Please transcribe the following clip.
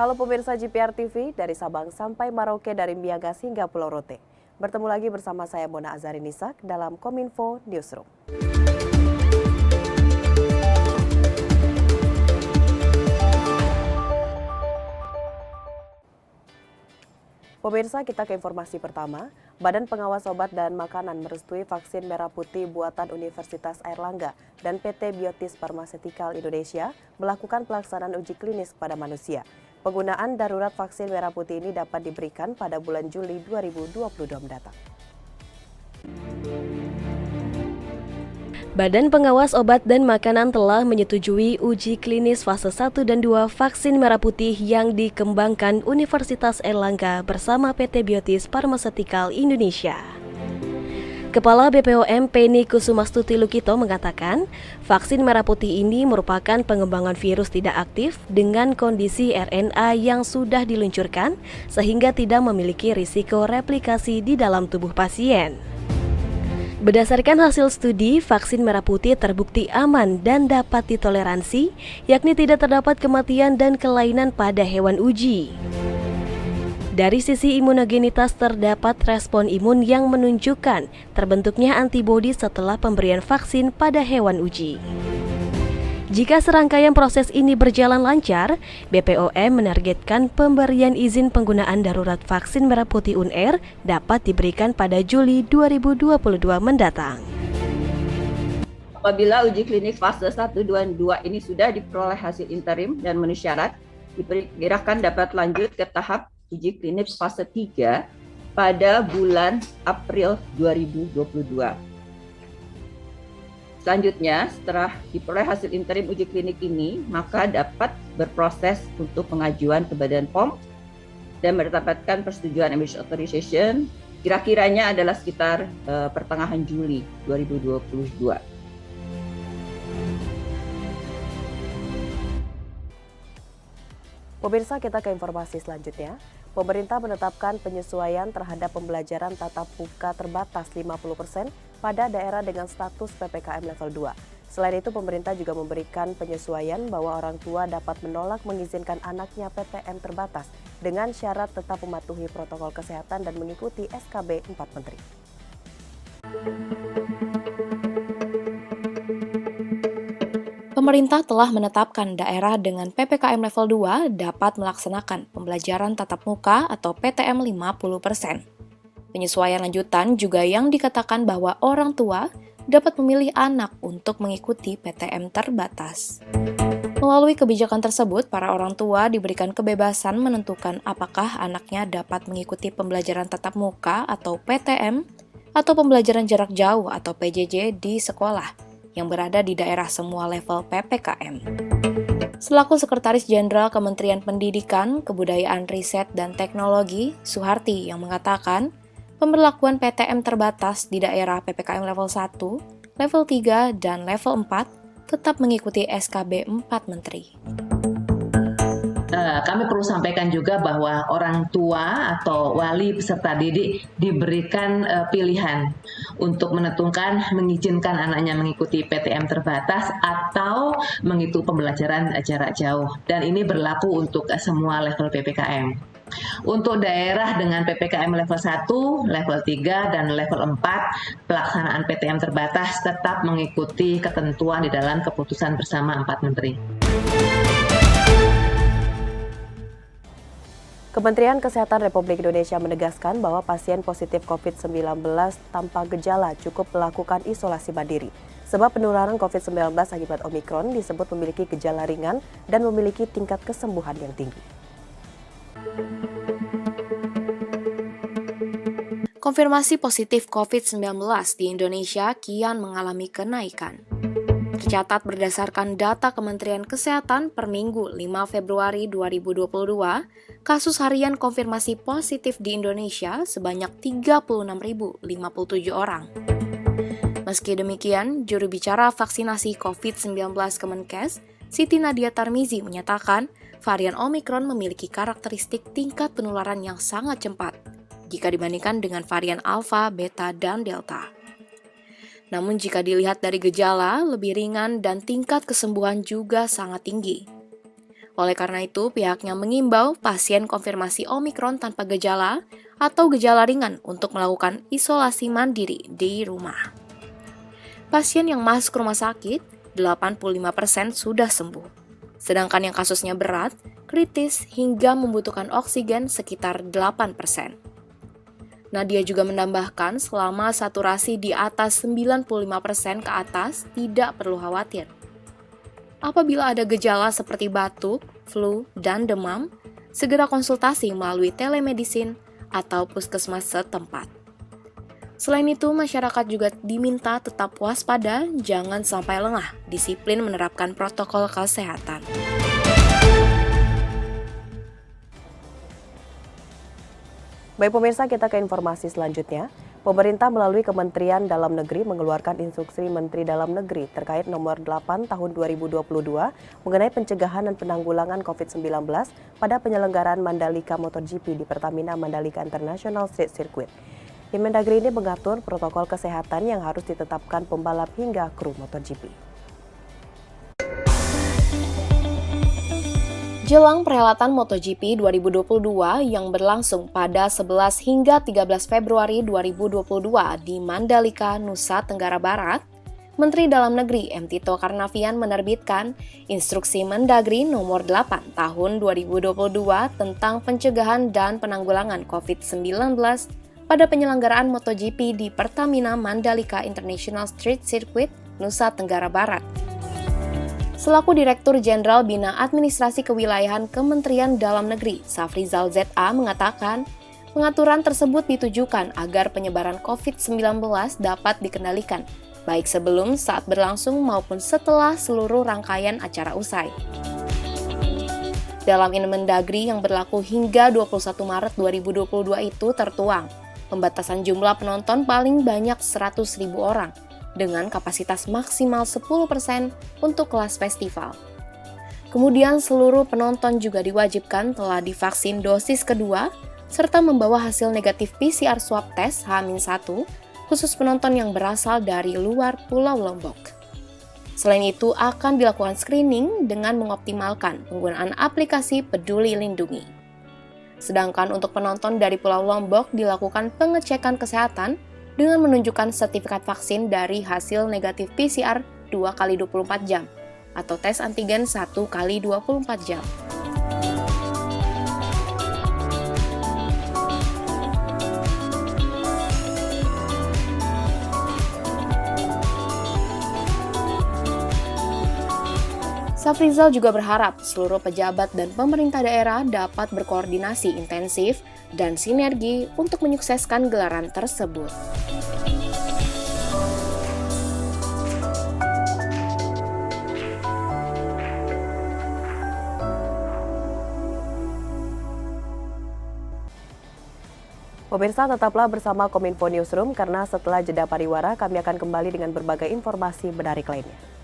Halo pemirsa GPR TV, dari Sabang sampai Merauke, dari Miangas hingga Pulau Rote. Bertemu lagi bersama saya Mona Azari Nisak dalam Kominfo Newsroom. Pemirsa, kita ke informasi pertama. Badan Pengawas Obat dan Makanan merestui vaksin merah putih buatan Universitas Airlangga dan PT Biotis Pharmaceutical Indonesia melakukan pelaksanaan uji klinis pada manusia. Penggunaan darurat vaksin merah putih ini dapat diberikan pada bulan Juli 2022 mendatang. Badan Pengawas Obat dan Makanan telah menyetujui uji klinis fase 1 dan 2 vaksin merah putih yang dikembangkan Universitas Airlangga bersama PT Biotis Pharmaceutical Indonesia. Kepala BPOM Penny Kusumastuti Lukito mengatakan, vaksin merah putih ini merupakan pengembangan virus tidak aktif dengan kondisi RNA yang sudah diluncurkan sehingga tidak memiliki risiko replikasi di dalam tubuh pasien. Berdasarkan hasil studi, vaksin merah putih terbukti aman dan dapat ditoleransi, yakni tidak terdapat kematian dan kelainan pada hewan uji. Dari sisi imunogenitas terdapat respon imun yang menunjukkan terbentuknya antibodi setelah pemberian vaksin pada hewan uji. Jika serangkaian proses ini berjalan lancar, BPOM menargetkan pemberian izin penggunaan darurat vaksin merah putih UNAIR dapat diberikan pada Juli 2022 mendatang. Apabila uji klinis fase 1, 2, dan 2 ini sudah diperoleh hasil interim dan memenuhi syarat, diperkirakan dapat lanjut ke tahap uji klinis fase 3 pada bulan April 2022. Selanjutnya, setelah diperoleh hasil interim uji klinik ini, maka dapat berproses untuk pengajuan ke Badan POM dan mendapatkan persetujuan emergency authorization, kira-kiranya adalah sekitar pertengahan Juli 2022. Pemirsa, kita ke informasi selanjutnya. Pemerintah menetapkan penyesuaian terhadap pembelajaran tatap muka terbatas 50% pada daerah dengan status PPKM level 2. Selain itu, pemerintah juga memberikan penyesuaian bahwa orang tua dapat menolak mengizinkan anaknya PTM terbatas dengan syarat tetap mematuhi protokol kesehatan dan mengikuti SKB 4 Menteri. Pemerintah telah menetapkan daerah dengan PPKM level 2 dapat melaksanakan pembelajaran tatap muka atau PTM 50%. Penyesuaian lanjutan juga yang dikatakan bahwa orang tua dapat memilih anak untuk mengikuti PTM terbatas. Melalui kebijakan tersebut, para orang tua diberikan kebebasan menentukan apakah anaknya dapat mengikuti pembelajaran tatap muka atau PTM atau pembelajaran jarak jauh atau PJJ di sekolah yang berada di daerah semua level PPKM. Selaku Sekretaris Jenderal Kementerian Pendidikan, Kebudayaan, Riset, dan Teknologi, Suharti yang mengatakan, pemberlakuan PTM terbatas di daerah PPKM level 1, level 3, dan level 4 tetap mengikuti SKB 4 Menteri. Kami perlu sampaikan juga bahwa orang tua atau wali peserta didik diberikan pilihan untuk menentukan mengizinkan anaknya mengikuti PTM terbatas atau mengikuti pembelajaran jarak jauh. Dan ini berlaku untuk semua level PPKM. Untuk daerah dengan PPKM level 1, level 3, dan level 4, pelaksanaan PTM terbatas tetap mengikuti ketentuan di dalam keputusan bersama 4 Menteri. Kementerian Kesehatan Republik Indonesia menegaskan bahwa pasien positif COVID-19 tanpa gejala cukup melakukan isolasi mandiri. Sebab penularan COVID-19 akibat Omikron disebut memiliki gejala ringan dan memiliki tingkat kesembuhan yang tinggi. Konfirmasi positif COVID-19 di Indonesia kian mengalami kenaikan. Tercatat berdasarkan data Kementerian Kesehatan per Minggu 5 Februari 2022, kasus harian konfirmasi positif di Indonesia sebanyak 36.057 orang. Meski demikian, juru bicara vaksinasi COVID-19 Kemenkes, Siti Nadia Tarmizi menyatakan varian Omikron memiliki karakteristik tingkat penularan yang sangat cepat jika dibandingkan dengan varian Alpha, Beta, dan Delta. Namun jika dilihat dari gejala, lebih ringan dan tingkat kesembuhan juga sangat tinggi. Oleh karena itu, pihaknya mengimbau pasien konfirmasi Omikron tanpa gejala atau gejala ringan untuk melakukan isolasi mandiri di rumah. Pasien yang masuk rumah sakit, 85% sudah sembuh. Sedangkan yang kasusnya berat, kritis hingga membutuhkan oksigen sekitar 8%. Nadia juga menambahkan selama saturasi di atas 95% ke atas tidak perlu khawatir. Apabila ada gejala seperti batuk, flu, dan demam, segera konsultasi melalui telemedicine atau puskesmas setempat. Selain itu, masyarakat juga diminta tetap waspada, jangan sampai lengah, disiplin menerapkan protokol kesehatan. Baik pemirsa, kita ke informasi selanjutnya. Pemerintah melalui Kementerian Dalam Negeri mengeluarkan instruksi Menteri Dalam Negeri terkait nomor 8 tahun 2022 mengenai pencegahan dan penanggulangan COVID-19 pada penyelenggaraan Mandalika MotoGP di Pertamina Mandalika International Street Circuit. Inmendagri ini mengatur protokol kesehatan yang harus ditetapkan pembalap hingga kru MotoGP. Jelang perhelatan MotoGP 2022 yang berlangsung pada 11 hingga 13 Februari 2022 di Mandalika, Nusa Tenggara Barat, Menteri Dalam Negeri M. Tito Karnavian menerbitkan Instruksi Mendagri nomor 8 tahun 2022 tentang pencegahan dan penanggulangan COVID-19 pada penyelenggaraan MotoGP di Pertamina Mandalika International Street Circuit, Nusa Tenggara Barat. Selaku Direktur Jenderal Bina Administrasi Kewilayahan Kementerian Dalam Negeri, Safrizal ZA mengatakan, pengaturan tersebut ditujukan agar penyebaran COVID-19 dapat dikendalikan, baik sebelum, saat berlangsung, maupun setelah seluruh rangkaian acara usai. Dalam Inmendagri yang berlaku hingga 21 Maret 2022 itu tertuang, pembatasan jumlah penonton paling banyak 100.000 orang, dengan kapasitas maksimal 10% untuk kelas festival. Kemudian seluruh penonton juga diwajibkan telah divaksin dosis kedua, serta membawa hasil negatif PCR swab test H-1, khusus penonton yang berasal dari luar Pulau Lombok. Selain itu akan dilakukan screening dengan mengoptimalkan penggunaan aplikasi Peduli Lindungi. Sedangkan untuk penonton dari Pulau Lombok dilakukan pengecekan kesehatan dengan menunjukkan sertifikat vaksin dari hasil negatif PCR 2x24 jam atau tes antigen 1x24 jam. Safrizal juga berharap seluruh pejabat dan pemerintah daerah dapat berkoordinasi intensif dan sinergi untuk menyukseskan gelaran tersebut. Pemirsa, tetaplah bersama Kominfo Newsroom karena setelah jeda pariwara kami akan kembali dengan berbagai informasi menarik lainnya.